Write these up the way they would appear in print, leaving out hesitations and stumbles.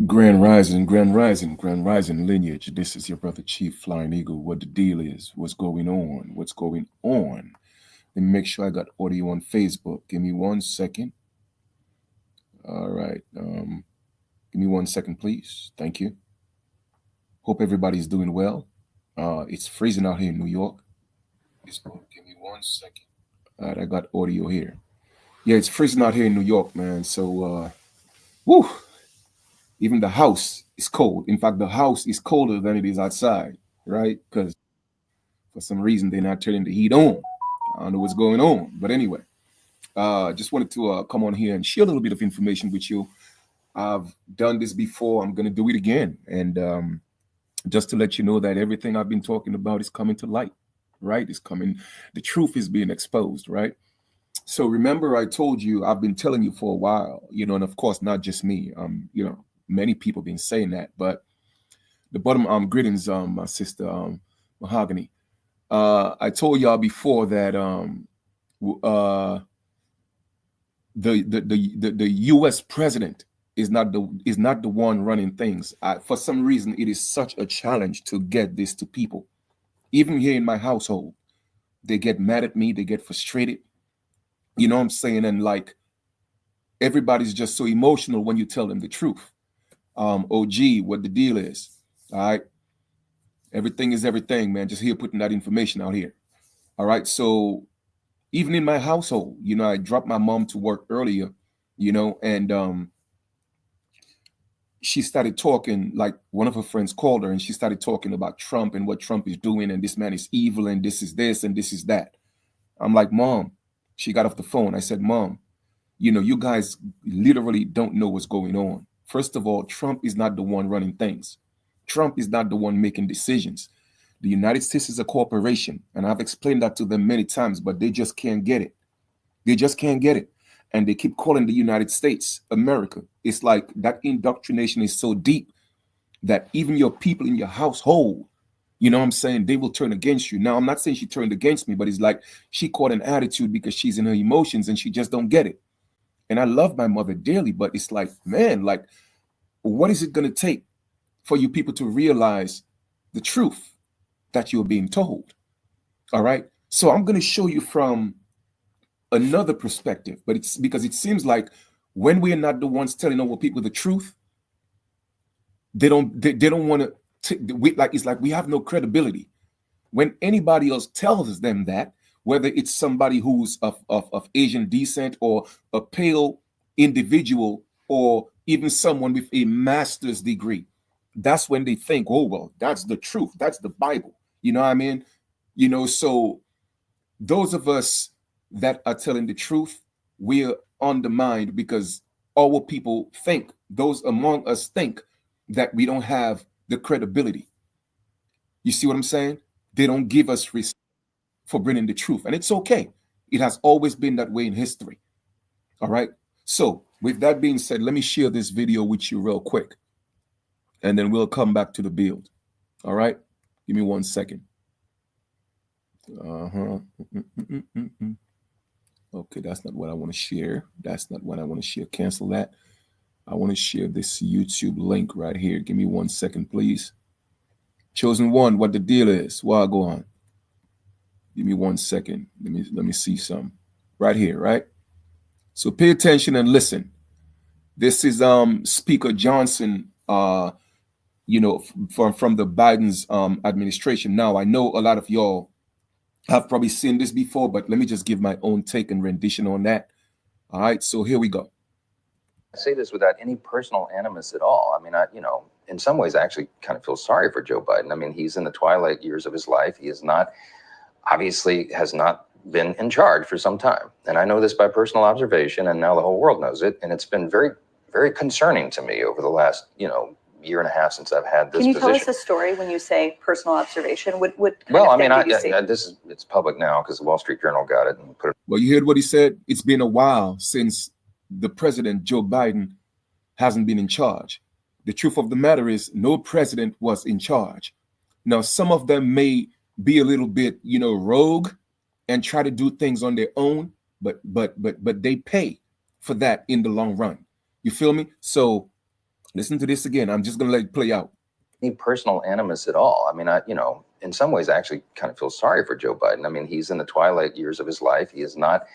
Grand Rising, Grand Rising, Grand Rising lineage. This is your brother Chief Flying Eagle. What the deal is? What's going on? What's going on? Let me make sure I got audio on Facebook. Give me 1 second. All right. Give me 1 second, please. Thank you. Hope everybody's doing well. It's freezing out here in New York. Give me 1 second. All right, I got audio here. Yeah, it's freezing out here in New York, man. So, woo, even the house is cold. In fact, the house is colder than it is outside, right? Because for some reason they're not turning the heat on. I don't know what's going on, but anyway, just wanted to come on here and share a little bit of information with you. I've done this before. I'm going to do it again, and just to let you know that everything I've been talking about is coming to light, right? It's coming. The truth is being exposed, right? So remember, I told you I've been telling you for a while, and of course not just me. Many people been saying that, but the bottom greetings, my sister Mahogany. I told y'all before that the U.S. president is not the one running things. For some reason, it is such a challenge to get this to people. Even here in my household, they get mad at me. They get frustrated. You know what I'm saying? And like everybody's just so emotional when you tell them the truth. OG, what the deal is. All right. Everything is everything, man. Just here putting that information out here. All right. So even in my household, I dropped my mom to work earlier, and she started talking, like one of her friends called her and she started talking about Trump and what Trump is doing. And this man is evil and this is this and this is that. I'm like, Mom, she got off the phone. I said, Mom, you guys literally don't know what's going on. First of all, Trump is not the one running things. Trump is not the one making decisions. The United States is a corporation, and I've explained that to them many times, but they just can't get it. They just can't get it. And they keep calling the United States America. It's like that indoctrination is so deep that even your people in your household, you know what I'm saying, they will turn against you. Now, I'm not saying she turned against me, but it's like she caught an attitude because she's in her emotions and she just don't get it. And I love my mother dearly, but it's like, man, like, what is it going to take for you people to realize the truth that you're being told? All right. So I'm going to show you from another perspective, but it's because it seems like when we're not the ones telling our people the truth, they don't want to, it's like we have no credibility. When anybody else tells them that, whether it's somebody who's of Asian descent or a pale individual or even someone with a master's degree, that's when they think, oh, well, that's the truth. That's the Bible. You know what I mean? So those of us that are telling the truth, we're undermined because our people think, those among us think that we don't have the credibility. You see what I'm saying? They don't give us respect for bringing the truth. And it's okay. It has always been that way in history. All right. So with that being said, let me share this video with you real quick. And then we'll come back to the build. All right. Give me 1 second. Okay, that's not what I want to share. That's not what I want to share. Cancel that. I want to share this YouTube link right here. Give me 1 second, please. Chosen one, what the deal is. While I go on. Give me 1 second. Let me see some. Right here, right? So pay attention and listen. This is Speaker Johnson, from the Biden's administration. Now, I know a lot of y'all have probably seen this before, but let me just give my own take and rendition on that. All right, so here we go. I say this without any personal animus at all. I mean, in some ways, I actually kind of feel sorry for Joe Biden. I mean, he's in the twilight years of his life. He is not, obviously, has not been in charge for some time. And I know this by personal observation, and now the whole world knows it. And it's been very, very concerning to me over the last, year and a half since I've had this position. Can you tell us a story when you say personal observation? It's public now because the Wall Street Journal got it and put it. Well, you heard what he said? It's been a while since the president, Joe Biden, hasn't been in charge. The truth of the matter is no president was in charge. Now, some of them may be a little bit, rogue and try to do things on their own, but they pay for that in the long run. You feel me? So Listen to this again. I'm just going to let it play out. Any personal animus at all. I mean, in some ways, I actually kind of feel sorry for Joe Biden. I mean, he's in the twilight years of his life. He is not,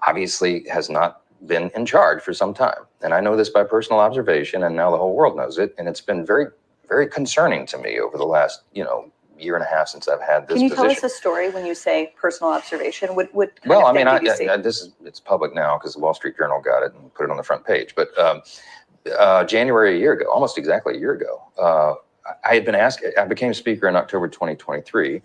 obviously, has not been in charge for some time. And I know this by personal observation, and now the whole world knows it. And it's been very, very concerning to me over the last, year and a half since I've had this Can you position. tell us a story when you say personal observation? Well, I mean, it's public now because the Wall Street Journal got it and put it on the front page. But January a year ago, almost exactly a year ago, I had been asked, I became speaker in October 2023,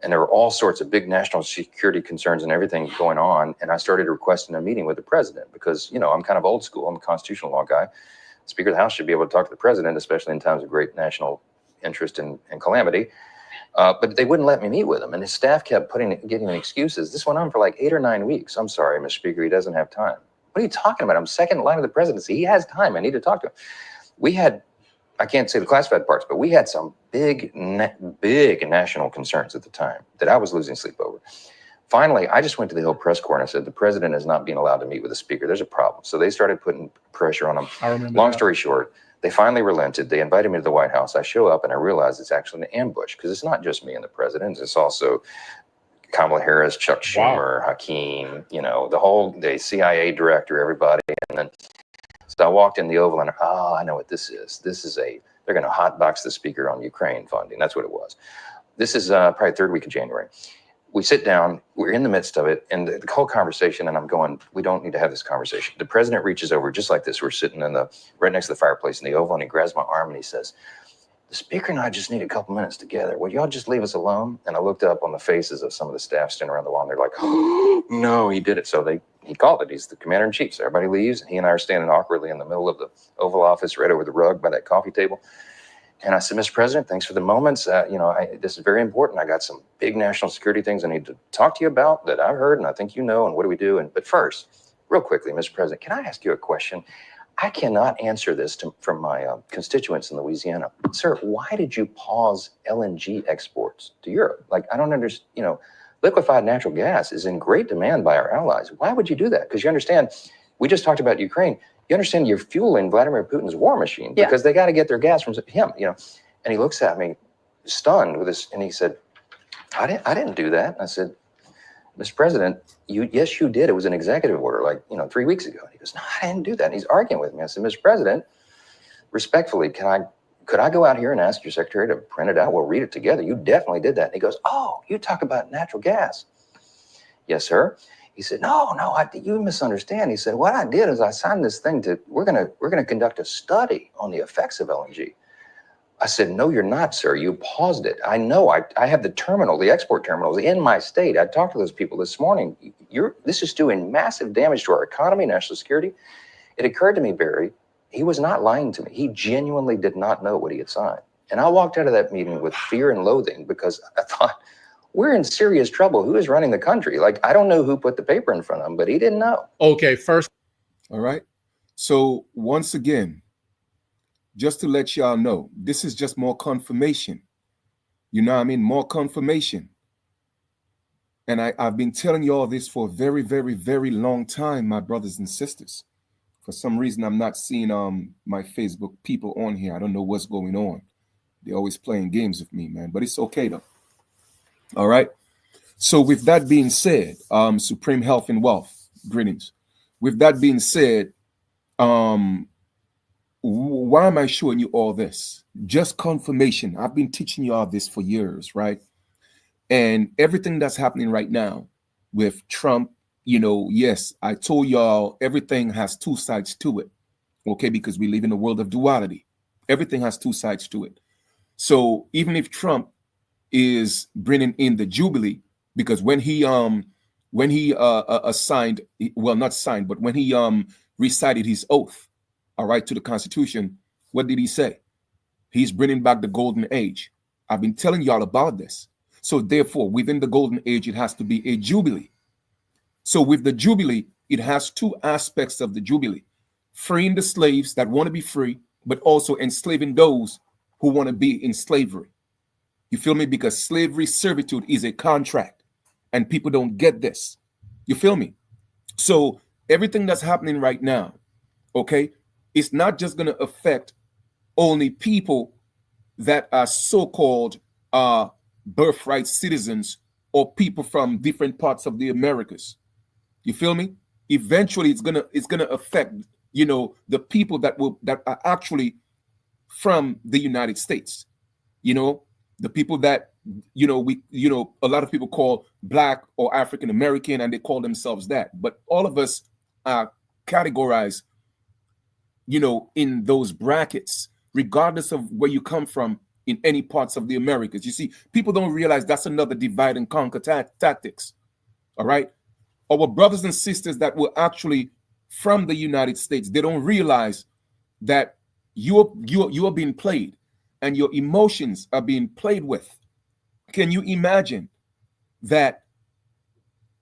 and there were all sorts of big national security concerns and everything going on. And I started requesting a meeting with the president because, I'm kind of old school. I'm a constitutional law guy. The Speaker of the House should be able to talk to the president, especially in times of great national interest and calamity. But they wouldn't let me meet with him. And his staff kept getting excuses. This went on for like 8 or 9 weeks. I'm sorry, Mr. Speaker, he doesn't have time. What are you talking about? I'm second in line of the presidency. He has time. I need to talk to him. We had, I can't say the classified parts, but we had some big national concerns at the time that I was losing sleep over. Finally, I just went to the Hill press corps and I said, the president is not being allowed to meet with the speaker. There's a problem. So they started putting pressure on him. I remember Long that. story short, they finally relented. They invited me to the White House. I show up and I realize it's actually an ambush because it's not just me and the president. It's also Kamala Harris, Chuck Schumer, Hakeem, the CIA director, everybody. And then so I walked in the Oval and, I know what this is. They're going to hotbox the speaker on Ukraine funding. That's what it was. This is probably third week of January. We sit down, we're in the midst of it, and the whole conversation, and I'm going, we don't need to have this conversation. The president reaches over just like this. We're sitting right next to the fireplace in the Oval, and he grabs my arm and he says, the speaker and I just need a couple minutes together. Will y'all just leave us alone? And I looked up on the faces of some of the staff standing around the wall, and they're like, oh, no, he did it. So he called it. He's the commander-in-chief. So everybody leaves, and he and I are standing awkwardly in the middle of the Oval Office, right over the rug by that coffee table. And I said, Mr. President, thanks for the moments. This is very important. I got some big national security things I need to talk to you about that I've heard, and I think and what do we do? But first, real quickly, Mr. President, can I ask you a question? I cannot answer this from my constituents in Louisiana. Sir, why did you pause LNG exports to Europe? I don't understand, liquefied natural gas is in great demand by our allies. Why would you do that? Because you understand, we just talked about Ukraine. You understand you're fueling Vladimir Putin's war machine because they got to get their gas from him, And he looks at me stunned with this, and he said, I didn't do that. And I said, Mr. President, yes, you did. It was an executive order 3 weeks ago. And he goes, no, I didn't do that. And he's arguing with me. I said, Mr. President, respectfully, could I go out here and ask your secretary to print it out? We'll read it together. You definitely did that. And he goes, oh, you talk about natural gas. Yes, sir. He said, no, you misunderstand. He said, what I did is I signed this thing we're gonna conduct a study on the effects of LNG. I said, no, you're not, sir. You paused it. I know. I have the export terminals in my state. I talked to those people this morning. This is doing massive damage to our economy, national security. It occurred to me, Barry, he was not lying to me. He genuinely did not know what he had signed. And I walked out of that meeting with fear and loathing because I thought, we're in serious trouble. Who is running the country? I don't know who put the paper in front of him, but he didn't know. Okay, first. All right. So once again, just to let y'all know, this is just more confirmation. You know what I mean? More confirmation. And I've been telling you all this for a very, very, very long time, my brothers and sisters. For some reason, I'm not seeing my Facebook people on here. I don't know what's going on. They're always playing games with me, man. But it's okay, though. All right. So with that being said, Supreme Health and Wealth, greetings. With that being said, why am I showing you all this? Just confirmation. I've been teaching you all this for years, right? And everything that's happening right now with Trump, yes, I told y'all everything has two sides to it, okay? Because we live in a world of duality. Everything has two sides to it. So even if Trump is bringing in the Jubilee, because when he signed, well, not signed, but when he recited his oath, all right, to the Constitution, what did he say? He's bringing back the golden age. I've been telling y'all about this. So therefore, within the golden age, it has to be a Jubilee. So with the Jubilee, it has two aspects of the Jubilee: freeing the slaves that want to be free, but also enslaving those who want to be in slavery. You feel me? Because slavery servitude is a contract, and people don't get this. You feel me? So everything that's happening right now, okay, it's not just going to affect only people that are so-called birthright citizens or people from different parts of the Americas. You feel me? Eventually, it's gonna affect, you know, the people that are actually from the United States. You know, the people that, a lot of people call Black or African American, and they call themselves that. But all of us are categorized, in those brackets, regardless of where you come from in any parts of the Americas. You see, people don't realize that's another divide and conquer tactics. All right. Our brothers and sisters that were actually from the United States, they don't realize that you're being played and your emotions are being played with. Can you imagine that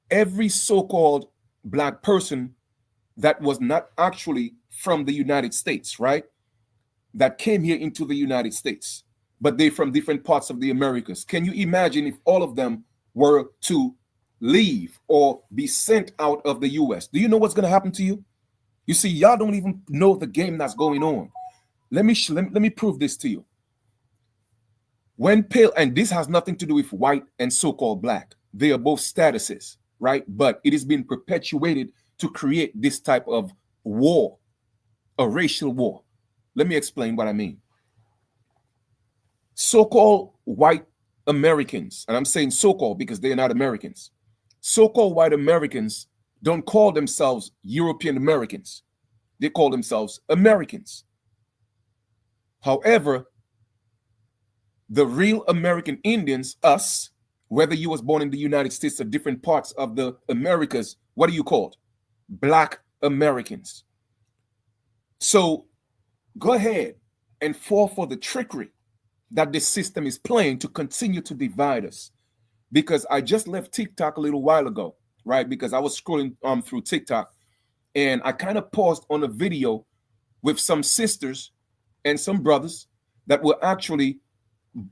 every so-called Black person that was not actually from the United States, right? That came here into the United States, but they're from different parts of the Americas. Can you imagine if all of them were to leave or be sent out of the US? Do you know what's going to happen to you? You see, y'all don't even know the game that's going on. Let me prove this to you. When pale, and this has nothing to do with white and so-called Black. They are both statuses, right? But it is being perpetuated to create this type of war, a racial war. Let me explain what I mean. So-called white Americans, and I'm saying so-called because they are not Americans. So-called white Americans don't call themselves European Americans. They call themselves Americans. However, the real American Indians, us, whether you was born in the United States or different parts of the Americas, what are you called? Black Americans. So go ahead and fall for the trickery that this system is playing to continue to divide us. Because I just left TikTok a little while ago, right? Because I was scrolling through TikTok and I kind of paused on a video with some sisters and some brothers that were actually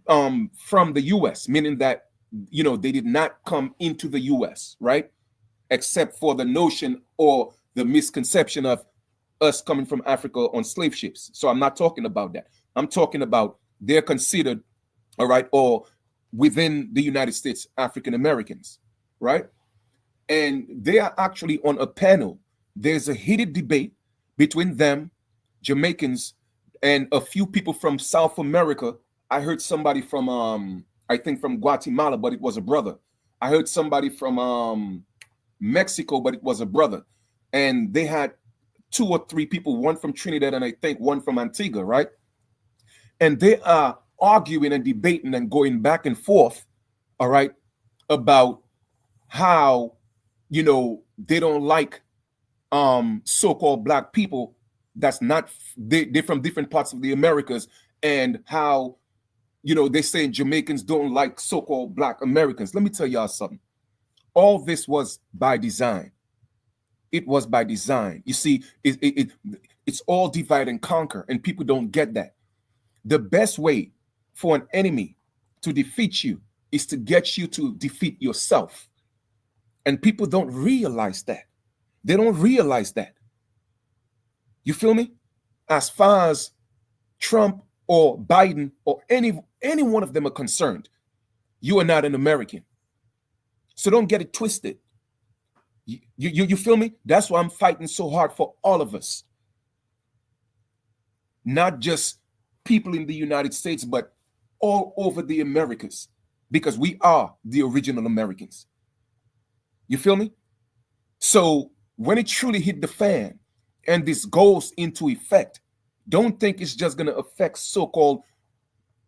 from the US, meaning that, they did not come into the US, right? Except for the notion or the misconception of us coming from Africa on slave ships. So I'm not talking about that. I'm talking about they're considered, all right, or within the United States, African Americans, right? And they are actually on a panel. There's a heated debate between them, Jamaicans, and a few people from South America. I heard somebody from, I think from Guatemala, but it was a brother. I heard somebody from Mexico, but it was a brother. And they had 2 or 3 people, one from Trinidad and I think one from Antigua, right? And they are arguing and debating and going back and forth, all right, about how, they don't like so-called Black people that's not, they're from different parts of the Americas, and how, they say Jamaicans don't like so-called Black Americans. Let me tell y'all something. All this was by design. It was by design. You see, it's all divide and conquer, and people don't get that. The best way for an enemy to defeat you is to get you to defeat yourself. And people don't realize that. They don't realize that. You feel me? As far as Trump or Biden or any one of them are concerned, you are not an American. So don't get it twisted. You feel me? That's why I'm fighting so hard for all of us. Not just people in the United States, but all over the Americas, because we are the original Americans. You feel me? So when it truly hit the fan and this goes into effect, don't think it's just going to affect so-called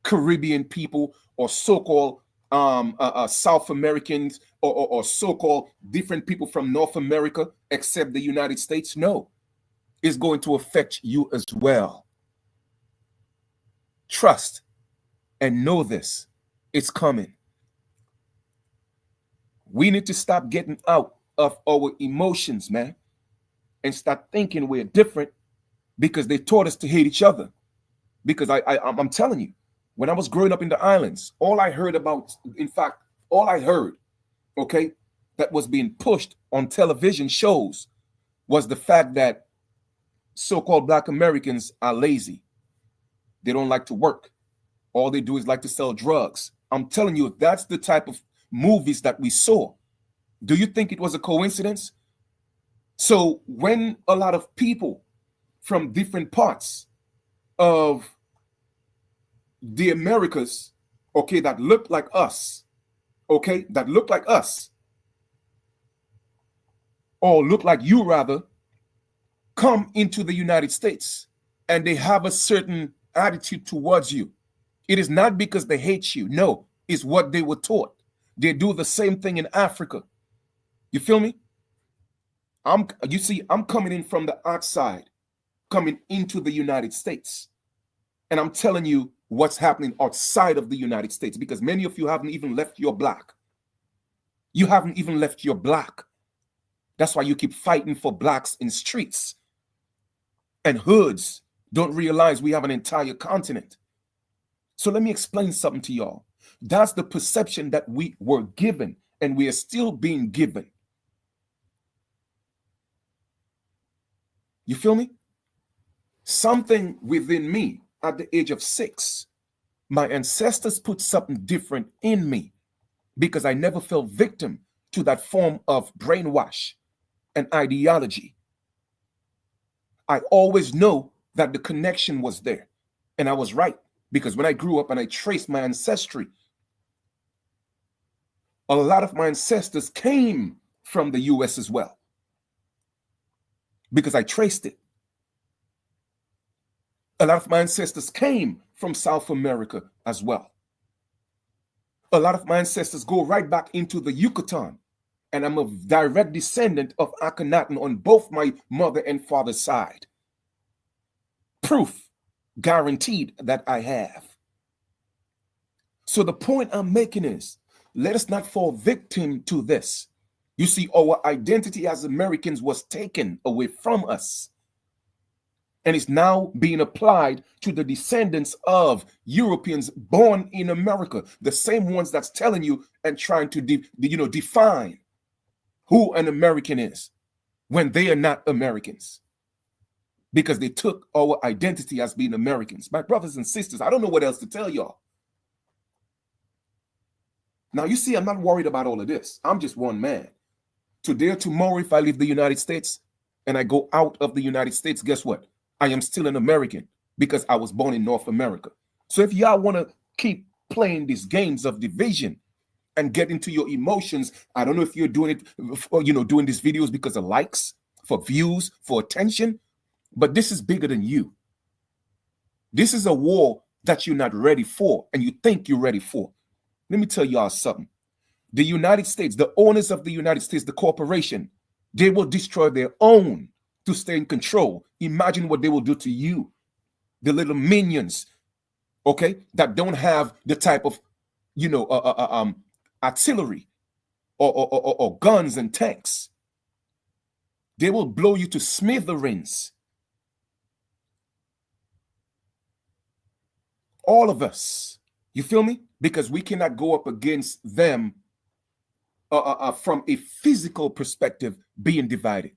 Caribbean people or so-called South Americans or so-called different people from North America except the United States. No, it's going to affect you as well. Trust and know this. It's coming. We need to stop getting out of our emotions, man, and start thinking we're different because they taught us to hate each other. Because I'm telling you, when I was growing up in the islands, all I heard, okay, that was being pushed on television shows was the fact that so-called Black Americans are lazy. They don't like to work. All they do is like to sell drugs. I'm telling you, that's the type of movies that we saw. Do you think it was a coincidence? So when a lot of people from different parts of the Americas, okay, that look like us, okay, that look like us, or look like you rather, come into the United States and they have a certain attitude towards you, it is not because they hate you. No, it's what they were taught. They do the same thing in Africa. You feel me? I'm coming in from the outside, coming into the United States. And I'm telling you what's happening outside of the United States, because many of you haven't even left your block. You haven't even left your block. That's why you keep fighting for blacks in streets and hoods. Don't realize we have an entire continent. So let me explain something to y'all. That's the perception that we were given, and we are still being given. You feel me? Something within me at the age of 6, my ancestors put something different in me because I never fell victim to that form of brainwash and ideology. I always know that the connection was there, and I was right, because when I grew up and I traced my ancestry, a lot of my ancestors came from the US as well, because I traced it. A lot of my ancestors came from South America as well. A lot of my ancestors go right back into the Yucatan, and I'm a direct descendant of Akhenaten on both my mother and father's side. Proof guaranteed that I have. So the point I'm making is, let us not fall victim to this. You see, our identity as Americans was taken away from us, and it's now being applied to the descendants of Europeans born in America, the same ones that's telling you and trying to define who an American is when they are not Americans, because they took our identity as being Americans. My brothers and sisters, I don't know what else to tell y'all. Now, you see, I'm not worried about all of this. I'm just one man. Today or tomorrow, if I leave the United States and I go out of the United States, guess what? I am still an American because I was born in North America. So if y'all want to keep playing these games of division and get into your emotions, I don't know if you're doing it, for, doing these videos because of likes, for views, for attention, but this is bigger than you. This is a war that you're not ready for, and you think you're ready for. Let me tell y'all something. The United States, the owners of the United States, the corporation, they will destroy their own to stay in control. Imagine what they will do to you, the little minions, okay, that don't have the type of, artillery or guns and tanks. They will blow you to smithereens. All of us, you feel me? Because we cannot go up against them from a physical perspective being divided.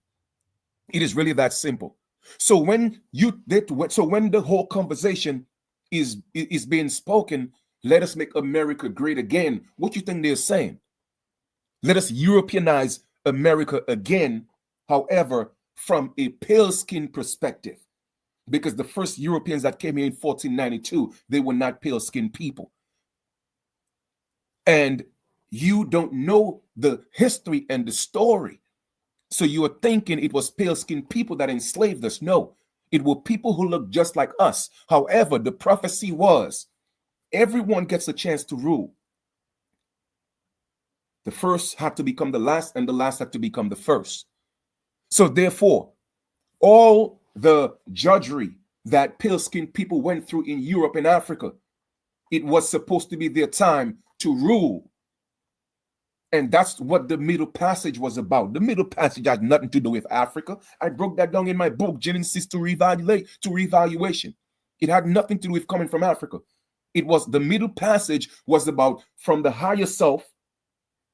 It is really that simple. So when the whole conversation is being spoken, let us make America great again. What do you think they're saying? Let us Europeanize America again, however, from a pale skin perspective. Because the first Europeans that came here in 1492, they were not pale skinned people. And you don't know the history and the story. So you are thinking it was pale-skinned people that enslaved us. No, it were people who looked just like us. However, the prophecy was, everyone gets a chance to rule. The first had to become the last, and the last had to become the first. So therefore, all the judgery that pale-skinned people went through in Europe and Africa, it was supposed to be their time to rule. And that's what the Middle Passage was about. The Middle Passage had nothing to do with Africa. I broke that down in my book, Genesis to Revaluation. It had nothing to do with coming from Africa. It was the Middle Passage was about from the higher self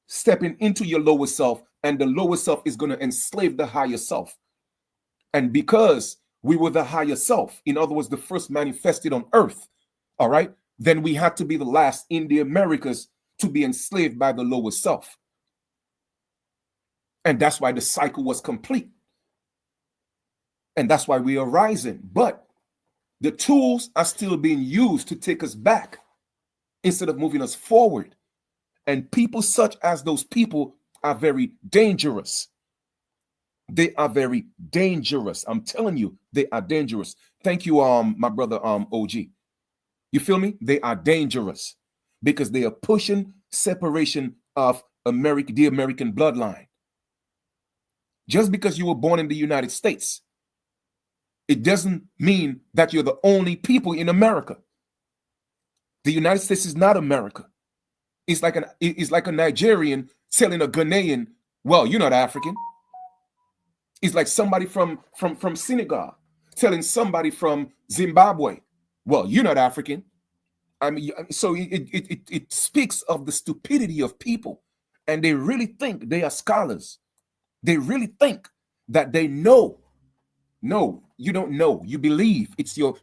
stepping into your lower self, and the lower self is going to enslave the higher self. And because we were the higher self. In other words, the first manifested on earth. All right. Then we had to be the last in the Americas to be enslaved by the lower self. And that's why the cycle was complete. And that's why we are rising. But the tools are still being used to take us back instead of moving us forward. And people such as those people are very dangerous. They are very dangerous. I'm telling you, they are dangerous. Thank you, my brother, OG. You feel me? They are dangerous because they are pushing separation of the American bloodline. Just because you were born in the United States, it doesn't mean that you're the only people in America. The United States is not America. It's like a Nigerian telling a Ghanaian, well, you're not African. It's like somebody from Senegal telling somebody from Zimbabwe, well, you're not African. I mean, so it speaks of the stupidity of people, and they really think they are scholars. They really think that they know. No, you don't know. You believe. It's you're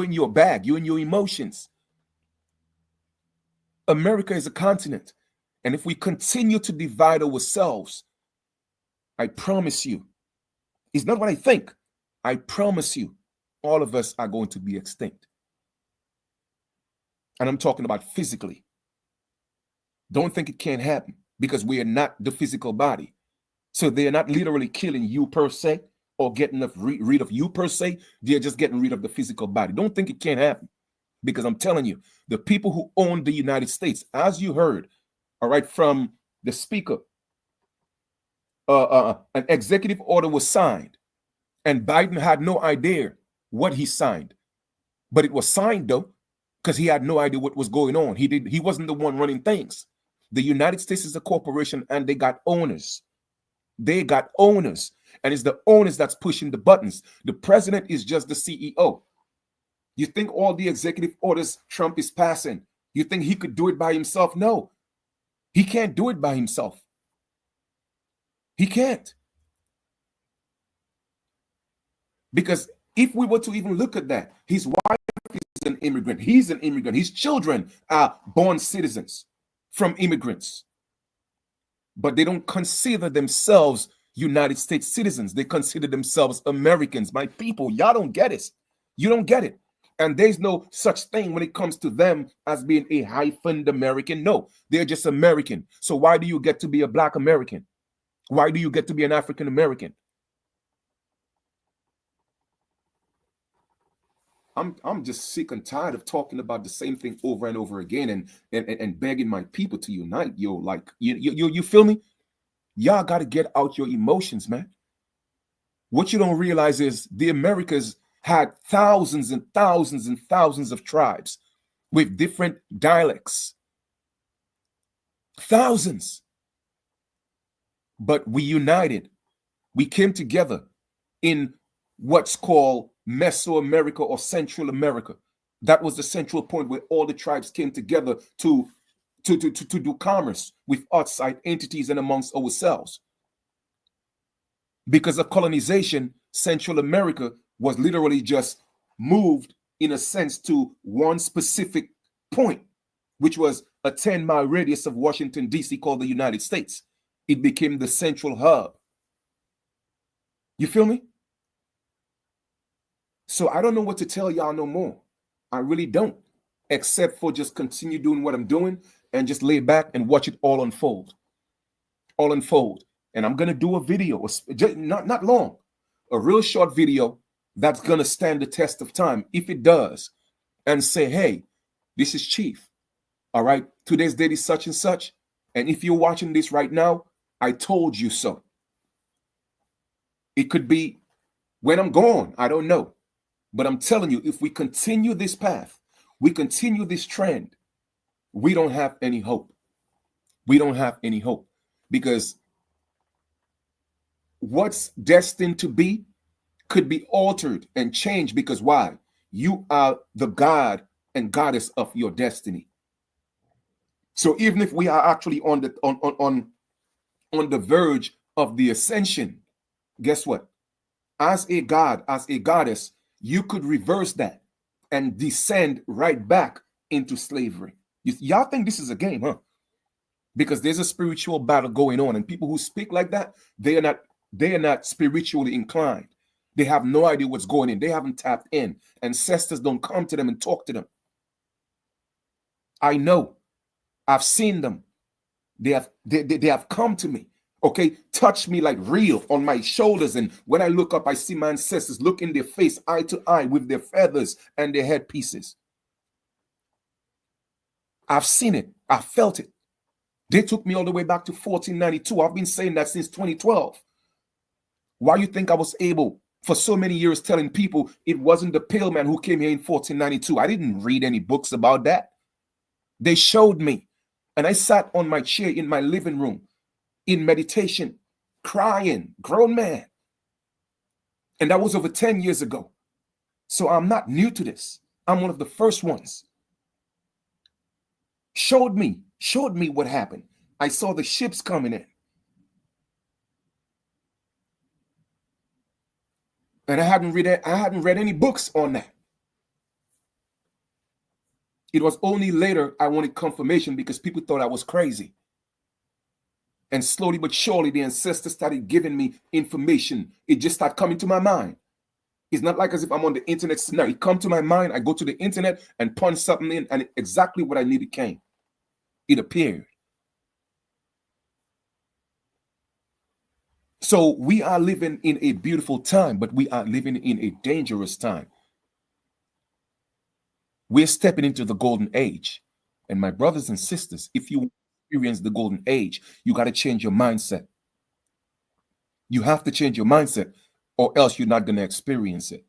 in your bag. You're in your emotions. America is a continent, and if we continue to divide ourselves, I promise you, it's not what I think. I promise you, all of us are going to be extinct. And I'm talking about physically. Don't think it can't happen because we are not the physical body. So they're not literally killing you per se or getting rid of you per se. They're just getting rid of the physical body. Don't think it can't happen because I'm telling you, the people who own the United States, as you heard, all right, from the speaker, an executive order was signed and Biden had no idea what he signed, but it was signed though, because he had no idea what was going on. He wasn't the one running things. The United States is a corporation and they got owners. They got owners, and it's the owners that's pushing the buttons. The president is just the CEO. You think all the executive orders Trump is passing, you think he could do it by himself? No, he can't do it by himself. He can't. Because if we were to even look at that, his wife is an immigrant. He's an immigrant. His children are born citizens from immigrants. But they don't consider themselves United States citizens. They consider themselves Americans. My people, y'all don't get it. You don't get it. And there's no such thing when it comes to them as being a hyphened American. No, they're just American. So why do you get to be a Black American? Why do you get to be an African American? I'm just sick and tired of talking about the same thing over and over again and begging my people to unite. Yo, like you feel me? Y'all got to get out your emotions, man. What you don't realize is the Americas had thousands and thousands and thousands of tribes with different dialects. Thousands. But we united. We came together in what's called Mesoamerica or Central America. That was the central point where all the tribes came together to do commerce with outside entities and amongst ourselves. Because of colonization, Central America was literally just moved in a sense to one specific point, which was a 10-mile radius of Washington, D.C. called the United States. It became the central hub. You feel me? So I don't know what to tell y'all no more. I really don't, except for just continue doing what I'm doing and just lay back and watch it all unfold. All unfold. And I'm going to do a video, not long, a real short video that's going to stand the test of time, if it does, and say, hey, this is Chief. All right, today's date is such and such. And if you're watching this right now, I told you so. It could be when I'm gone. I don't know. But I'm telling you, if we continue this path, we continue this trend, we don't have any hope. We don't have any hope because what's destined to be could be altered and changed because why? You are the God and goddess of your destiny. So even if we are actually on the verge of the ascension, guess what? as a god, as a goddess, you could reverse that and descend right back into slavery. Y'all think this is a game, huh? Because there's a spiritual battle going on, and people who speak like that, they are not spiritually inclined. They have no idea what's going in. They haven't tapped in. Ancestors don't come to them and talk to them. I know. I've seen them. They have come to me. Okay, touch me like real on my shoulders. And when I look up, I see my ancestors look in their face, eye to eye, with their feathers and their headpieces. I've seen it. I felt it. They took me all the way back to 1492. I've been saying that since 2012. Why you think I was able for so many years telling people it wasn't the pale man who came here in 1492? I didn't read any books about that. They showed me. And I sat on my chair in my living room in meditation, crying, grown man. And that was over 10 years ago. So I'm not new to this. I'm one of the first ones. Showed me what happened. I saw the ships coming in. And I hadn't read any books on that. It was only later I wanted confirmation because people thought I was crazy. And slowly but surely, the ancestors started giving me information. It just started coming to my mind. It's not like as if I'm on the internet. No, it come to my mind. I go to the internet and punch something in, and exactly what I needed came. It appeared. So we are living in a beautiful time, but we are living in a dangerous time. We're stepping into the golden age. And my brothers and sisters, if you experience the golden age, you got to change your mindset. You have to change your mindset, or else you're not going to experience it.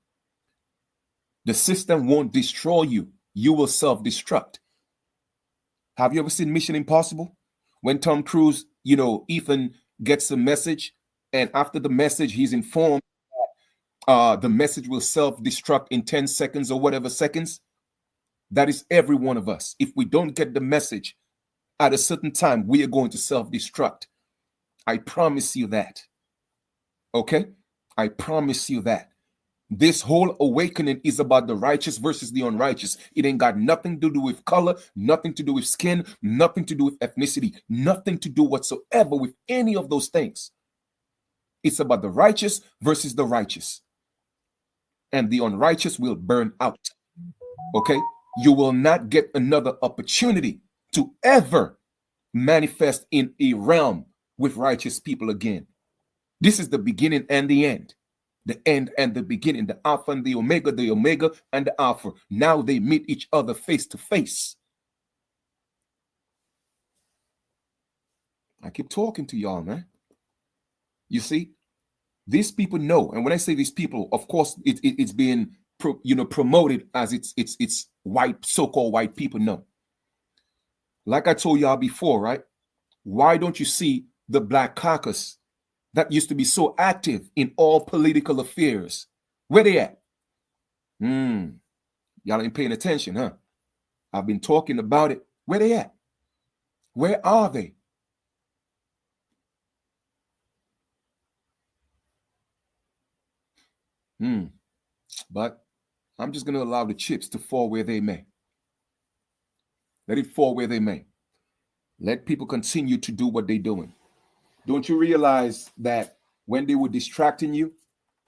The system won't destroy you. You will self-destruct. Have you ever seen Mission Impossible? When Tom Cruise, Ethan gets a message, and after the message, he's informed the message will self-destruct in 10 seconds or whatever seconds. That is every one of us. If we don't get the message at a certain time, we are going to self-destruct. I promise you that. Okay? I promise you that. This whole awakening is about the righteous versus the unrighteous. It ain't got nothing to do with color, nothing to do with skin, nothing to do with ethnicity, nothing to do whatsoever with any of those things. It's about the righteous versus the righteous. And the unrighteous will burn out. Okay? You will not get another opportunity to ever manifest in a realm with righteous people again. This is the beginning and the end. The end and the beginning, the Alpha and the Omega and the Alpha. Now they meet each other face to face. I keep talking to y'all, man. You see, these people know. And when I say these people, of course, it's being promoted as it's white, so-called white people know. Like I told y'all before, right? Why don't you see the Black Caucus that used to be so active in all political affairs? Where they at? Y'all ain't paying attention, huh? I've been talking about it. Where they at? Where are they? But I'm just going to allow the chips to fall where they may. Let it fall where they may. Let people continue to do what they're doing. Don't you realize that when they were distracting you,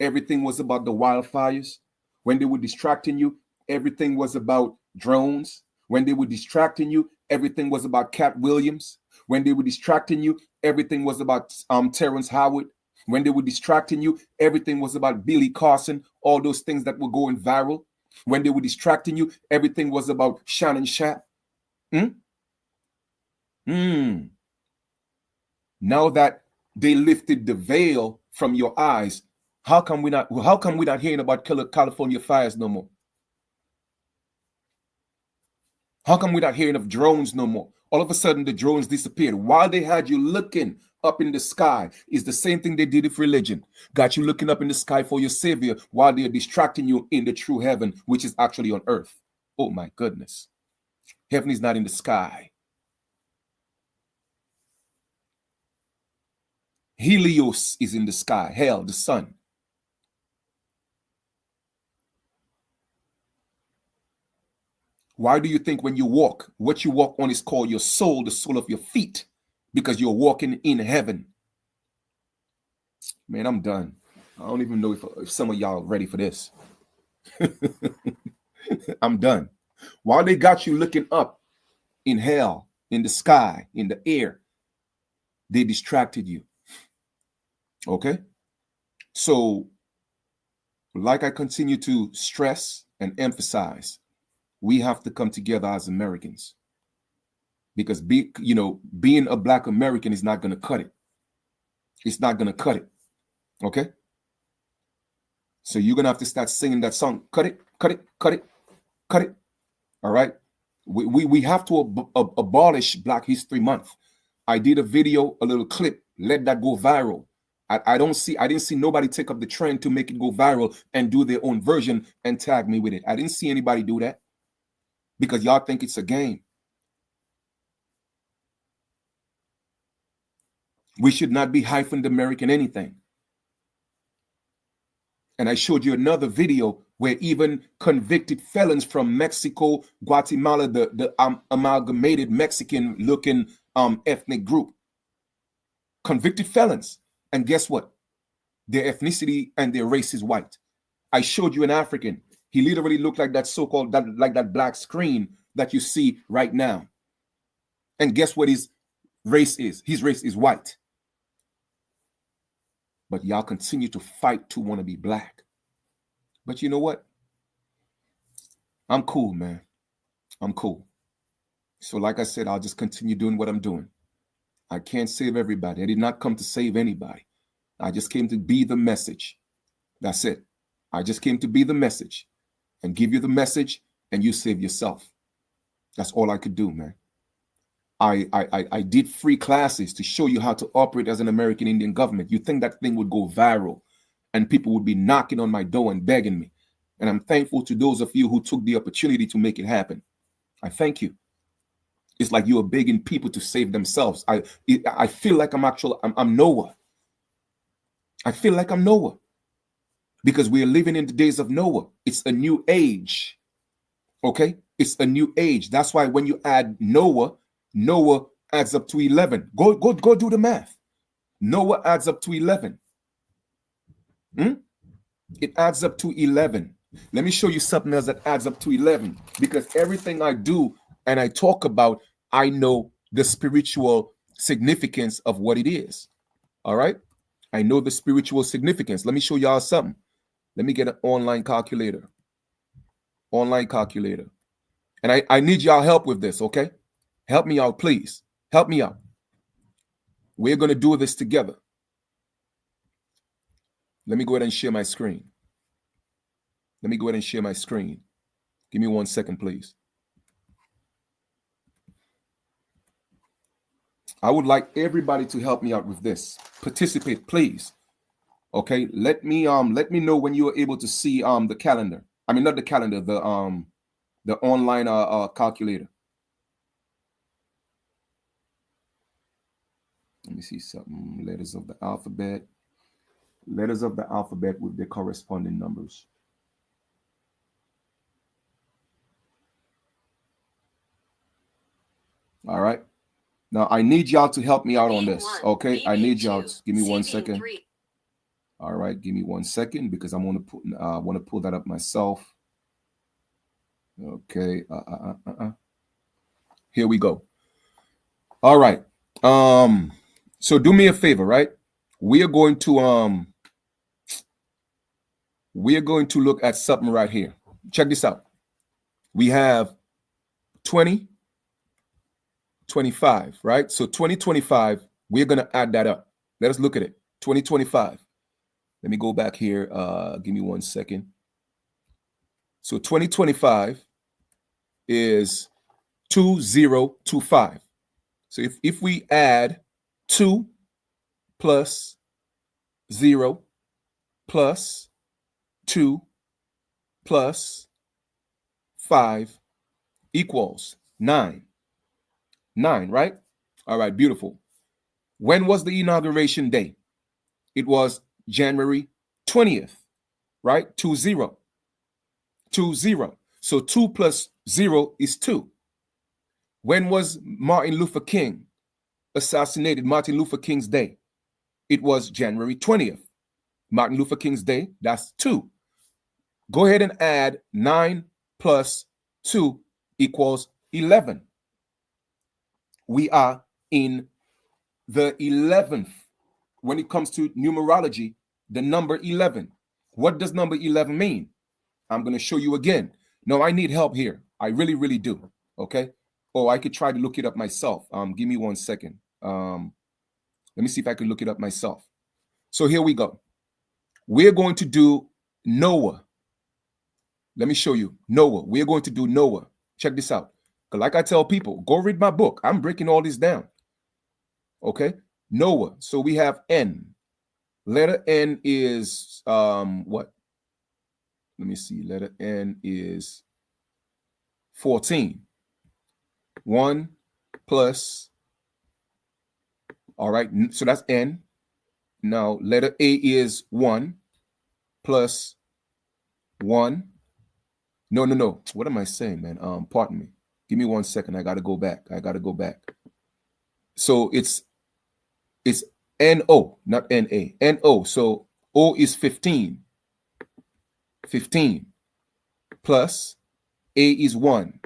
everything was about the wildfires? When they were distracting you, everything was about drones. When they were distracting you, everything was about Cat Williams. When they were distracting you, everything was about Terrence Howard. When they were distracting you, everything was about Billy Carson, all those things that were going viral. When they were distracting you, everything was about Shannon Sharp. Now that they lifted the veil from your eyes, how come we're not hearing about California fires no more? How come we're not hearing of drones no more? All of a sudden the drones disappeared. While they had you looking up in the sky, is the same thing they did with religion. Got you looking up in the sky for your savior while they're distracting you in the true heaven, which is actually on earth. Oh my goodness. Heaven is not in the sky. Helios is in the sky. Hell, the sun. Why do you think when you walk, what you walk on is called your soul, the sole of your feet? Because you're walking in heaven. Man, I'm done. I don't even know if some of y'all are ready for this. I'm done. While they got you looking up in hell, in the sky, in the air, they distracted you. Okay? So, like I continue to stress and emphasize, we have to come together as Americans. Because being a Black American is not going to cut it. It's not going to cut it. Okay? So you're going to have to start singing that song. Cut it, cut it, cut it, cut it. All right? We have to abolish Black History Month. I did a video, a little clip, let that go viral. I didn't see nobody take up the trend to make it go viral and do their own version and tag me with it. I didn't see anybody do that because y'all think it's a game. We should not be hyphened American anything. And I showed you another video where even convicted felons from Mexico, Guatemala, the amalgamated Mexican-looking ethnic group, convicted felons. And guess what? Their ethnicity and their race is white. I showed you an African. He literally looked like that so-called, like that black screen that you see right now. And guess what his race is? His race is white. But y'all continue to fight to want to be Black. But you know what? I'm cool, man. I'm cool. So like I said, I'll just continue doing what I'm doing. I can't save everybody. I did not come to save anybody. I just came to be the message. That's it. I just came to be the message and give you the message and you save yourself. That's all I could do, man. I did free classes to show you how to operate as an American Indian government. You think that thing would go viral and people would be knocking on my door and begging me. And I'm thankful to those of you who took the opportunity to make it happen. I thank you. It's like you are begging people to save themselves. I feel like I'm Noah. I feel like I'm Noah because we are living in the days of Noah. It's a new age. Okay? It's a new age. That's why when you add Noah adds up to 11. Go do the math. Noah adds up to 11. It adds up to 11. Let me show you something else that adds up to 11 because everything I do and I talk about, I know the spiritual significance of what it is. All right? I know the spiritual significance. Let me show y'all something. Let me get an online calculator. Online calculator. And I need y'all help with this, okay? Help me out, please. Help me out. We're going to do this together. Let me go ahead and share my screen. Let me go ahead and share my screen. Give me 1 second, please. I would like everybody to help me out with this. Participate, please. Okay, let me know when you are able to see the calendar. I mean, not the calendar, the online calculator. Let me see something. Letters of the alphabet. Letters of the alphabet with their corresponding numbers. All right. Now I need y'all to help me out on this. Okay. I need y'all to give me 1 second. All right. Give me 1 second because I want to pull that up myself. Okay. Here we go. All right. So do me a favor, right? We are going to look at something right here. Check this out. We have 2025, right? So 2025, we're going to add that up. Let us look at it. 2025. Let me go back here. Give me 1 second. So 2025 is 2025. So if we add 2 plus 0 plus 2 plus 5 equals 9. 9, right? All right, beautiful. When was the inauguration day? It was January 20th, right? 20. 20. So 2 plus 0 is 2. When was Martin Luther King assassinated? Martin Luther King's Day. It was January 20th. Martin Luther King's Day, that's 2. Go ahead and add 9 plus 2 equals 11. We are in the 11th. When it comes to numerology, the number 11. What does number 11 mean? I'm going to show you again. No, I need help here. I really, really do. Okay. Or I could try to look it up myself. Give me 1 second. Let me see if I can look it up myself. So here we go. We're going to do Noah. Let me show you Noah. We're going to do Noah. Check this out. Because like I tell people, go read my book. I'm breaking all this down. Okay. Noah. So we have N. Letter N is what? Let me see. Letter N is 14. 1 plus. All right. So that's N. Now letter A is 1 plus 1. No. What am I saying, man? Pardon me. Give me 1 second. I gotta go back. So it's N-O, not N-A. N-O. So O is 15. 15 plus A is 1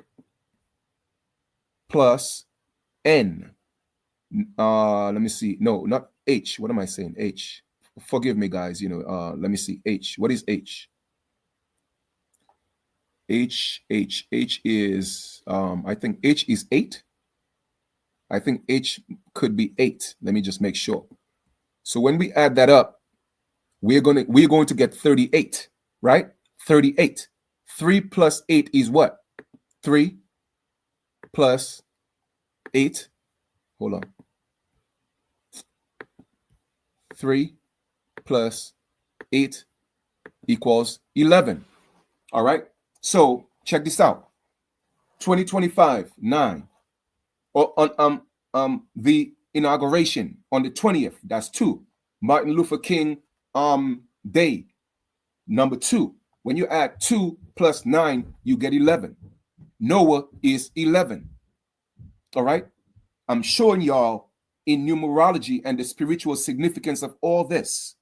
plus N. Let me see. No, not H. What am I saying? H. Forgive me, guys. Let me see. H. What is H? H is, I think H is 8. I think H could be 8. Let me just make sure. So when we add that up, we're going to get 38, right? 38. 3 plus 8 is what? 3 plus 8. Hold on. 3 plus 8 equals 11. All right. So check this out. 2025, 9. Or on the inauguration on the 20th, that's 2. Martin Luther King Day, number 2. When you add 2 plus 9, you get 11. Noah is 11. All right. I'm showing y'all in numerology and the spiritual significance of all this.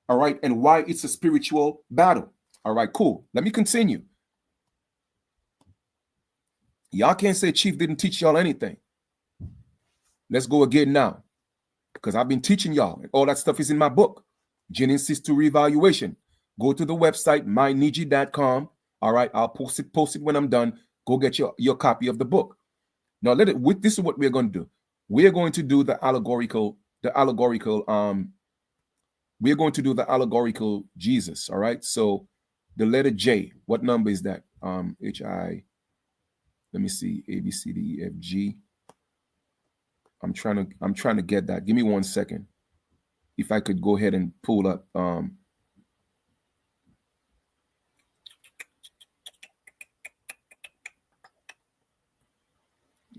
All right. And why it's a spiritual battle. All right, cool. Let me continue. Y'all can't say Chief didn't teach y'all anything. Let's go again now. Because I've been teaching y'all. And all that stuff is in my book, Genesis to Reevaluation. Go to the website, myniji.com. All right, I'll post it when I'm done. Go get your copy of the book. Now, this is what we're going to do. We're going to do the allegorical Jesus. All right. So the letter J, what number is that? H-I, let me see, A, B, C, D, E, F, G. I'm trying to get that. Give me 1 second. If I could go ahead and pull up. All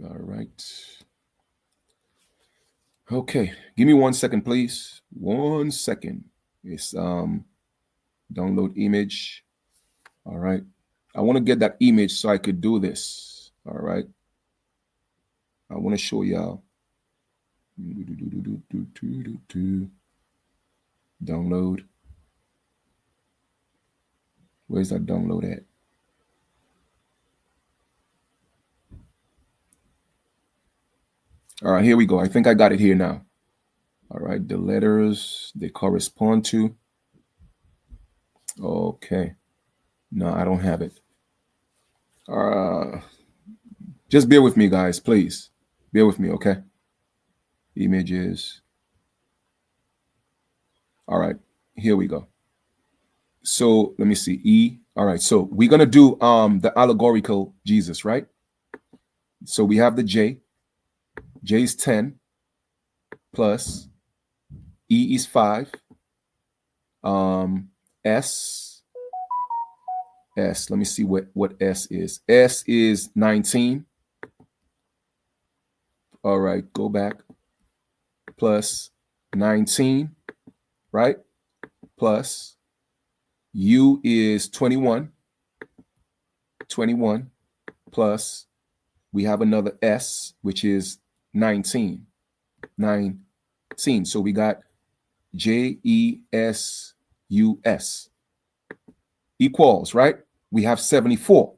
right. Okay. Give me 1 second, please. 1 second. It's download image. All right. I want to get that image so I could do this. All right. I want to show y'all. Download. Where's that download at? All right, here we go. I think I got it here now. All right, the letters they correspond to. Okay. No, I don't have it. Just bear with me, guys, please. Bear with me, okay? Images. All right, here we go. So let me see. E. All right, so we're gonna do the allegorical Jesus, right? So we have the J. J is 10 plus E is 5. S. Let me see what S is. S is 19. All right, go back. Plus 19, right? Plus U is 21. 21 plus we have another S, which is 19. 19. So we got JESUS equals, right? We have 74.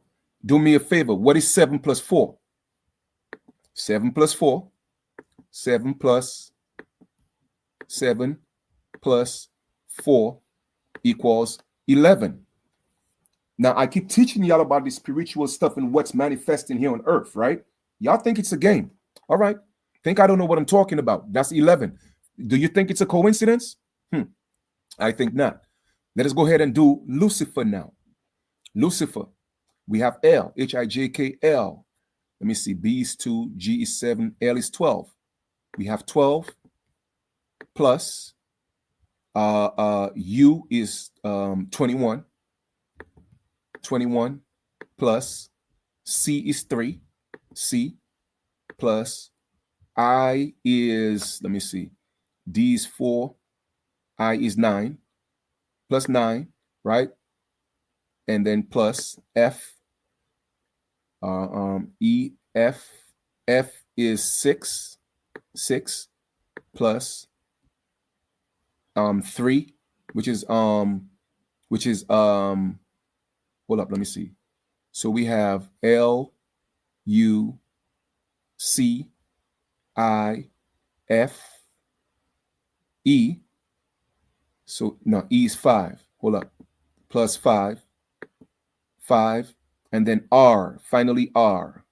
Do me a favor. What is 7 plus 4? 7 plus 4. 7 plus 7 plus 4 equals 11. Now, I keep teaching y'all about the spiritual stuff and what's manifesting here on earth, right? Y'all think it's a game. All right. Think I don't know what I'm talking about. That's 11. Do you think it's a coincidence? I think not. Let us go ahead and do Lucifer now. Lucifer. We have L, Hijkl. Let me see. B is 2, G is 7, L is 12. We have 12 plus U is 21. 21 plus C is 3. C plus I is, let me see, D is 4. I is 9 plus 9, right? And then plus F, E, F. F is 6. 6 plus 3, which is hold up, let me see. So we have L, U, C, I, F, E. So no, E is 5. Hold up. Plus 5. 5. And then R. Finally R.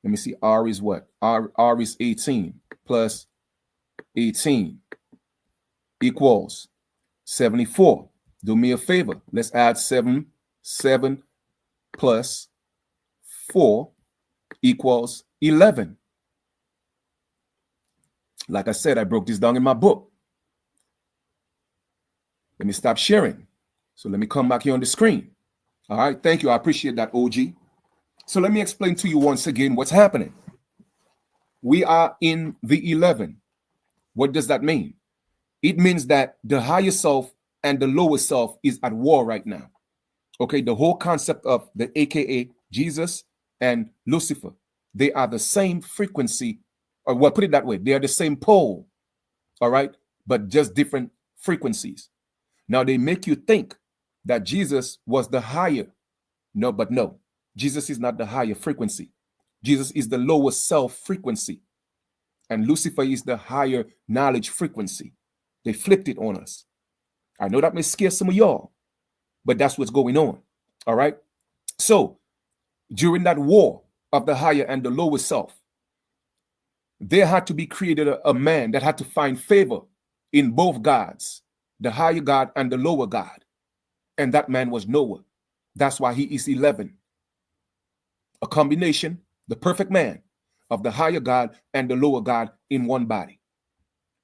Let me see. R is what? R is 18 plus 18 equals 74. Do me a favor. Let's add 7. 7 plus 4 equals 11. Like I said, I broke this down in my book. Let me stop sharing. So let me come back here on the screen. All right. Thank you. I appreciate that, OG. So let me explain to you once again what's happening. We are in the 11. What does that mean? It means that the higher self and the lower self is at war right now. Okay, the whole concept of the AKA Jesus and Lucifer, they are the same frequency, or well, put it that way, they are the same pole, all right, but just different frequencies. Now they make you think that Jesus was the higher. No, but no, Jesus is not the higher frequency. Jesus is the lower self frequency, and Lucifer is the higher knowledge frequency. They flipped it on us. I know that may scare some of y'all, but that's what's going on. All right. So during that war of the higher and the lower self, there had to be created a man that had to find favor in both gods, the higher God and the lower God. And that man was Noah. That's why he is 11. A combination, the perfect man of the higher God and the lower God in one body.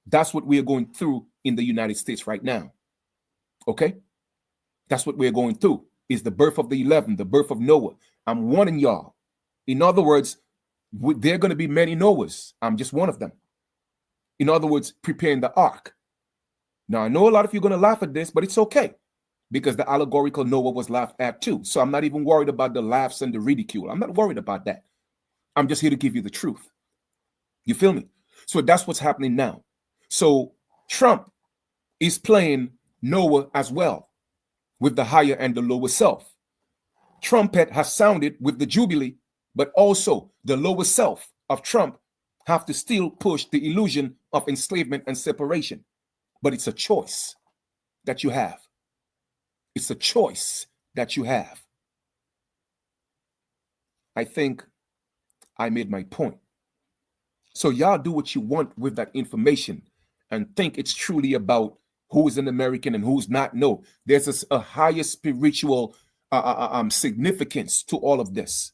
That's what we are going through in the United States right now. Okay? That's what we're going through, is the birth of the 11, the birth of Noah. I'm warning y'all. In other words, there are going to be many Noahs. I'm just one of them. In other words, preparing the ark. Now, I know a lot of you are going to laugh at this, but it's okay, because the allegorical Noah was laughed at too. So I'm not even worried about the laughs and the ridicule. I'm not worried about that. I'm just here to give you the truth. You feel me? So that's what's happening now. So Trump is playing Noah as well, with the higher and the lower self. Trumpet has sounded with the Jubilee, but also the lower self of Trump have to still push the illusion of enslavement and separation. But it's a choice that you have. It's a choice that you have. I think I made my point. So y'all do what you want with that information and think it's truly about who's an American and who's not. No, there's a higher spiritual significance to all of this.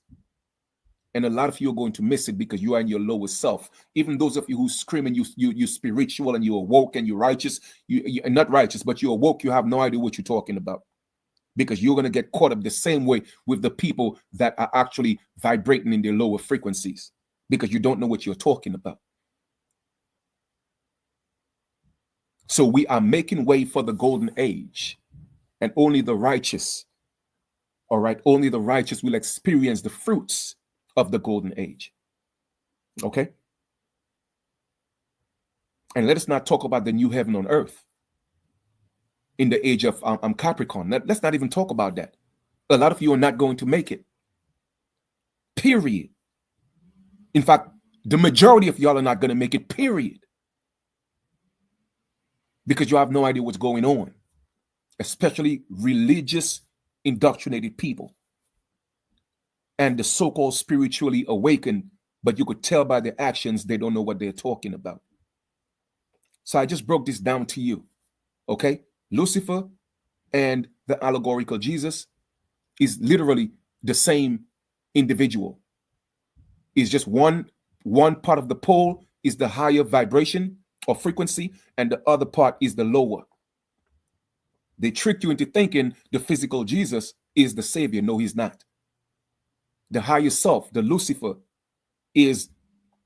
And a lot of you are going to miss it because you are in your lower self. Even those of you who scream and you're spiritual and you're woke and you're righteous, you're not righteous, but you're woke, you have no idea what you're talking about. Because you're going to get caught up the same way with the people that are actually vibrating in their lower frequencies, because you don't know what you're talking about. So we are making way for the golden age, and only the righteous All right. Only the righteous will experience the fruits of the golden age. Okay. And let us not talk about the new heaven on earth in the age of Capricorn. Let's not even talk about that. A lot of you are not going to make it. Period. In fact, the majority of y'all are not going to make it, period. Because you have no idea what's going on, especially religious, indoctrinated people and the so-called spiritually awakened, but you could tell by their actions they don't know what they're talking about. So I just broke this down to you, okay? Lucifer and the allegorical Jesus is literally the same individual. It's just one part of the pole is the higher vibration or frequency, and the other part is the lower. They tricked you into thinking the physical Jesus is the savior. No, he's not. The higher self, the Lucifer, is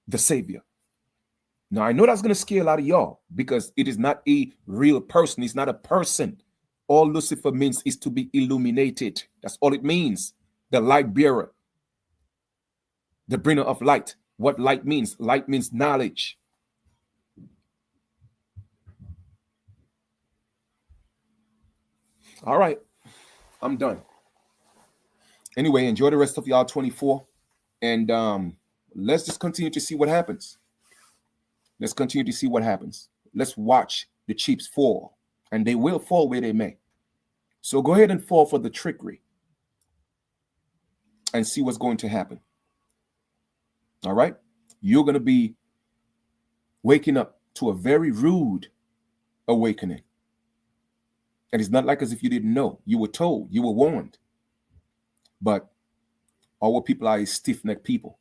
the savior. Now, I know that's going to scare a lot of y'all because it is not a real person. It's not a person. All Lucifer means is to be illuminated. That's all it means. The light bearer, the bringer of light. What light means? Light means knowledge. All right, I'm done. Anyway, enjoy the rest of y'all 24, and let's just continue to see what happens. Let's continue to see what happens. Let's watch the chips fall, and they will fall where they may. So go ahead and fall for the trickery and see what's going to happen. All right? You're going to be waking up to a very rude awakening. And it's not like as if you didn't know. You were told, you were warned. But our people are stiff-necked people.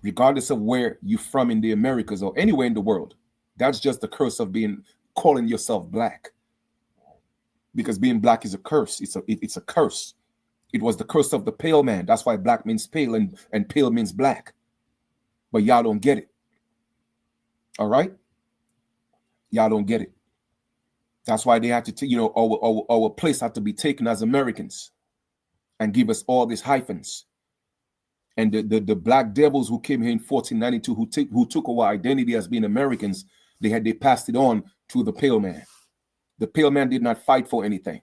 Regardless of where you're from in the Americas or anywhere in the world, that's just the curse of calling yourself black. Because being black is a curse. It's a curse. It was the curse of the pale man. That's why black means pale and pale means black. But y'all don't get it. All right? Y'all don't get it. That's why they have to, our place had to be taken as Americans and give us all these hyphens. And the black devils who came here in 1492, who took our identity as being Americans, they passed it on to the pale man. The pale man did not fight for anything.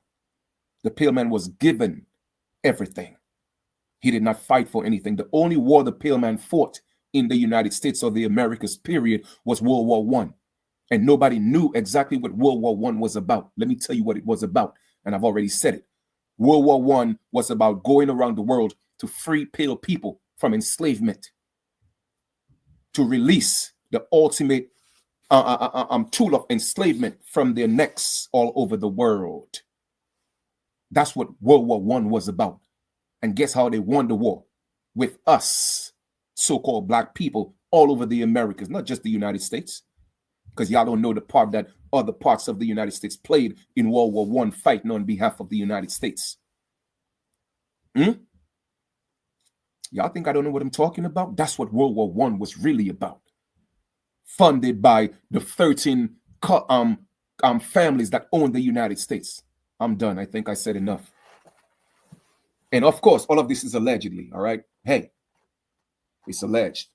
The pale man was given everything. He did not fight for anything. The only war the pale man fought in the United States or the Americas period was World War I. And nobody knew exactly what World War I was about. Let me tell you what it was about. And I've already said it. World War I was about going around the world to free pale people from enslavement, to release the ultimate tool of enslavement from their necks all over the world. That's what World War I was about. And guess how they won the war? With us, so-called black people all over the Americas, not just the United States. Because y'all don't know the part that other parts of the United States played in World War I fighting on behalf of the United States. Y'all think I don't know what I'm talking about? That's what World War I was really about. Funded by the 13 families that own the United States. I'm done. I think I said enough. And of course, all of this is allegedly, all right? Hey, it's alleged.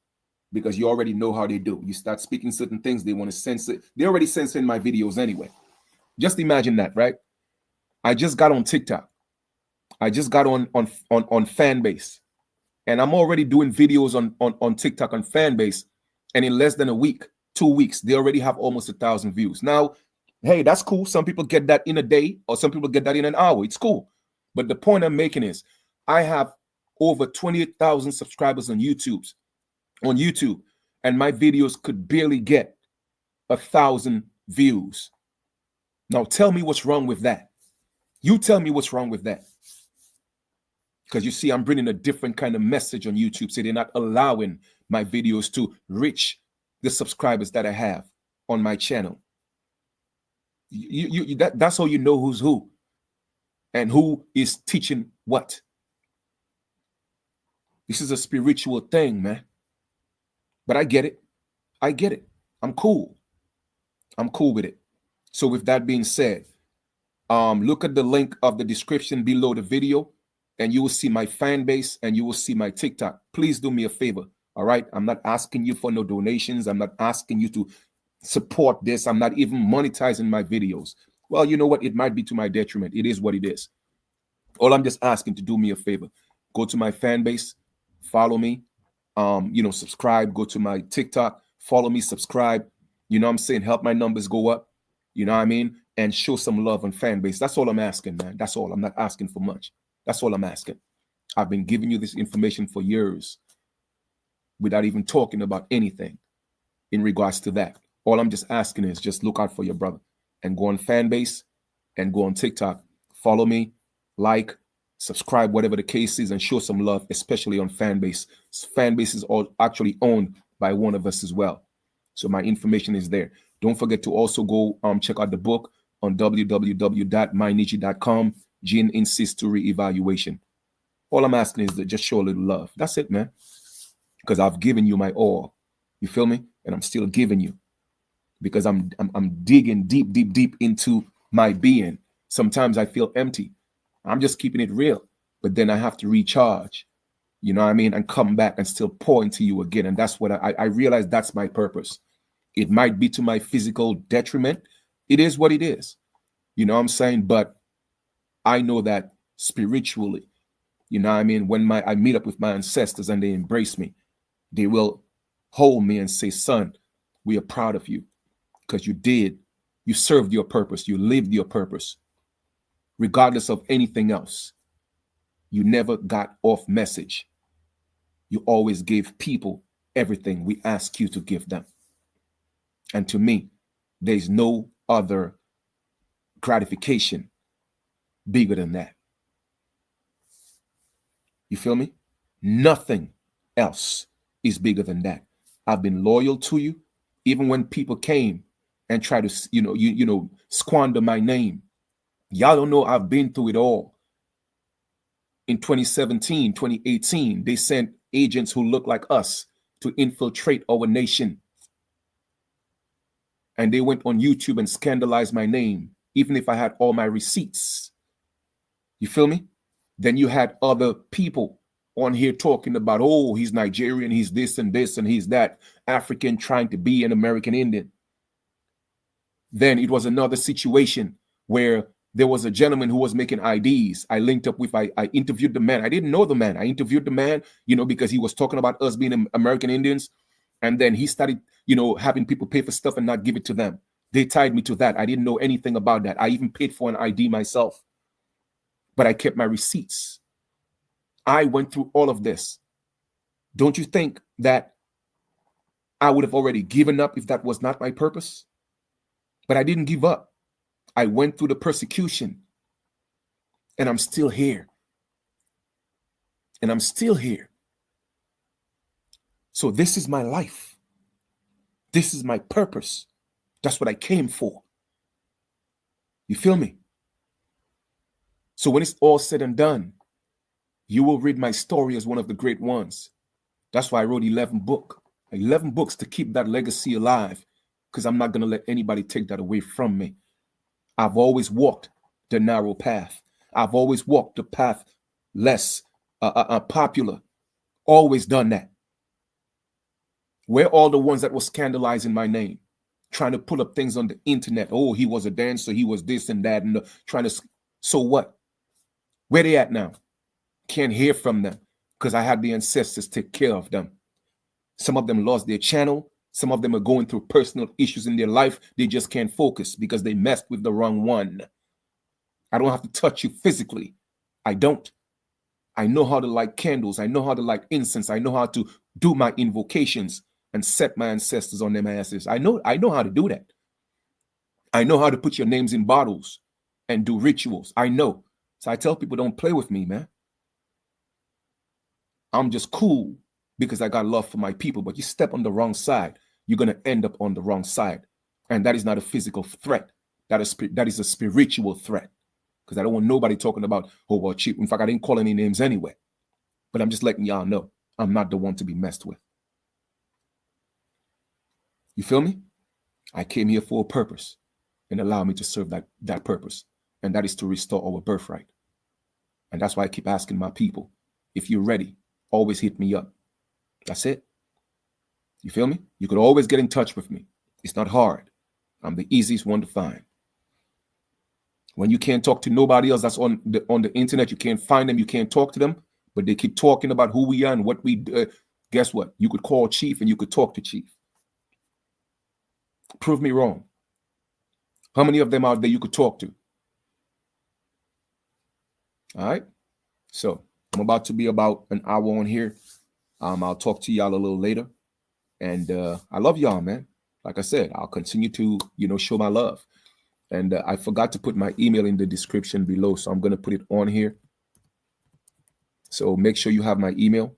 Because you already know how they do. You start speaking certain things, they want to censor. They already censor in my videos anyway. Just imagine that, right? I just got on TikTok. I just got on Fanbase. And I'm already doing videos on TikTok on Fanbase. And in less than a week, 2 weeks, they already have almost 1,000 views. Now, hey, that's cool. Some people get that in a day or some people get that in an hour. It's cool. But the point I'm making is I have over 28,000 subscribers on YouTube, and my videos could barely get 1,000 views. Now tell me what's wrong with that. You tell me what's wrong with that. Because you see, I'm bringing a different kind of message on YouTube. So they're not allowing my videos to reach the subscribers that I have on my channel. That's how you know who's who and who is teaching what. This is a spiritual thing, man. But I get it. I get it. I'm cool. I'm cool with it. So with that being said, Look at the link of the description below the video, and you will see my fan base and you will see my TikTok. Please do me a favor. All right. I'm not asking you for no donations. I'm not asking you to support this. I'm not even monetizing my videos. Well, you know what? It might be to my detriment. It is what it is. All I'm just asking to do me a favor. Go to my fan base, follow me, subscribe, go to my TikTok, follow me, subscribe. You know what I'm saying? Help my numbers go up. You know what I mean? And show some love on fan base. That's all I'm asking, man. That's all. I'm not asking for much. That's all I'm asking. I've been giving you this information for years without even talking about anything in regards to that. All I'm just asking is just look out for your brother and go on fan base and go on TikTok. Follow me, like, subscribe, whatever the case is, and show some love, especially on Fanbase. Fanbase is all actually owned by one of us as well. So my information is there. Don't forget to also go check out the book on www.myniche.com, Gene Insists to Reevaluation. All I'm asking is to just show a little love. That's it, man. Because I've given you my all. You feel me? And I'm still giving you. Because I'm digging deep into my being. Sometimes I feel empty. I'm just keeping it real. But then I have to recharge. You know what I mean? And come back and still pour into you again. And that's what I realize that's my purpose. It might be to my physical detriment. It is what it is. You know what I'm saying? But I know that spiritually, you know what I mean? When I meet up with my ancestors and they embrace me, they will hold me and say, son, we are proud of you because you served your purpose. You lived your purpose. Regardless of anything else, you never got off message. You always gave people everything we ask you to give them. And to me, there's no other gratification bigger than that. You feel me? Nothing else is bigger than that. I've been loyal to you, even when people came and tried to, squander my name. Y'all don't know I've been through it all. In 2017, 2018, they sent agents who look like us to infiltrate our nation. And they went on YouTube and scandalized my name, even if I had all my receipts. You feel me? Then you had other people on here talking about, oh, he's Nigerian, he's this and he's that, African trying to be an American Indian. Then it was another situation where there was a gentleman who was making IDs. I linked up with, I interviewed the man. I didn't know the man. I interviewed the man, because he was talking about us being American Indians. And then he started, having people pay for stuff and not give it to them. They tied me to that. I didn't know anything about that. I even paid for an ID myself. But I kept my receipts. I went through all of this. Don't you think that I would have already given up if that was not my purpose? But I didn't give up. I went through the persecution. And I'm still here. And I'm still here. So this is my life. This is my purpose. That's what I came for. You feel me? So when it's all said and done, you will read my story as one of the great ones. That's why I wrote 11 books to keep that legacy alive, because I'm not going to let anybody take that away from me. I've always walked the narrow path. I've always walked the path less popular. Always done that. Where all the ones that were scandalizing my name, trying to pull up things on the internet. Oh, he was a dancer. He was this and that. And trying to, so what? Where they at now? Can't hear from them because I had the ancestors take care of them. Some of them lost their channel. Some of them are going through personal issues in their life. They just can't focus because they messed with the wrong one. I don't have to touch you physically. I don't. I know how to light candles. I know how to light incense. I know how to do my invocations and set my ancestors on them asses. I know how to do that. I know how to put your names in bottles and do rituals. I know. So I tell people, don't play with me, man. I'm just cool because I got love for my people. But you step on the wrong side, you're going to end up on the wrong side. And that is not a physical threat. That is a spiritual threat. Because I don't want nobody talking about, oh, well, cheap. In fact, I didn't call any names anyway. But I'm just letting y'all know I'm not the one to be messed with. You feel me? I came here for a purpose and allow me to serve that purpose. and that is to restore our birthright. And that's why I keep asking my people, if you're ready, always hit me up. That's it. You feel me? You could always get in touch with me. It's not hard. I'm the easiest one to find. When you can't talk to nobody else that's on the internet, you can't find them, you can't talk to them, but they keep talking about who we are and what we do. Guess what? You could call Chief and you could talk to Chief. Prove me wrong. How many of them out there you could talk to? All right. So I'm about to be about an hour on here. I'll talk to y'all a little later. And I love y'all, man. Like I said, I'll continue to, show my love. And I forgot to put my email in the description below, so I'm going to put it on here. So make sure you have my email.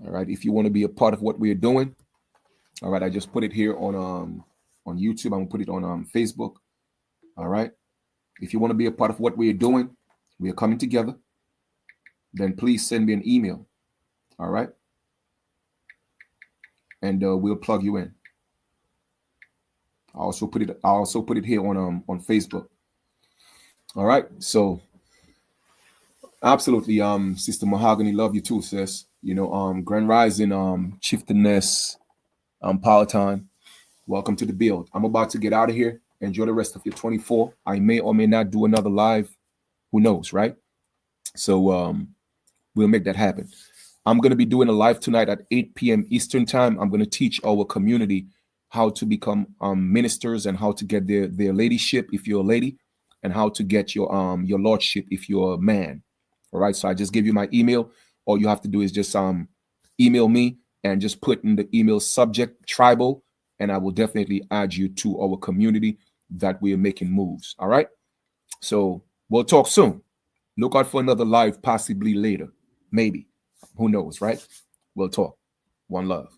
All right. If you want to be a part of what we're doing. All right. I just put it here on YouTube. I'm going to put it on Facebook. All right. If you want to be a part of what we're doing, we are coming together, then please send me an email. All right. And we'll plug you in. I also put it here on Facebook. All right. So absolutely, Sister Mahogany, love you too, sis. Grand Rising, Chieftainess, Palatine, welcome to the build. I'm about to get out of here. Enjoy the rest of your 24. I may or may not do another live. Who knows, right? So we'll make that happen. I'm going to be doing a live tonight at 8 p.m. Eastern time. I'm going to teach our community how to become ministers and how to get their ladyship if you're a lady, and how to get your lordship if you're a man. All right. So I just give you my email. All you have to do is just email me and just put in the email subject tribal, and I will definitely add you to our community that we are making moves. All right. So we'll talk soon. Look out for another live, possibly later. Maybe. Who knows, right? We'll talk. One love.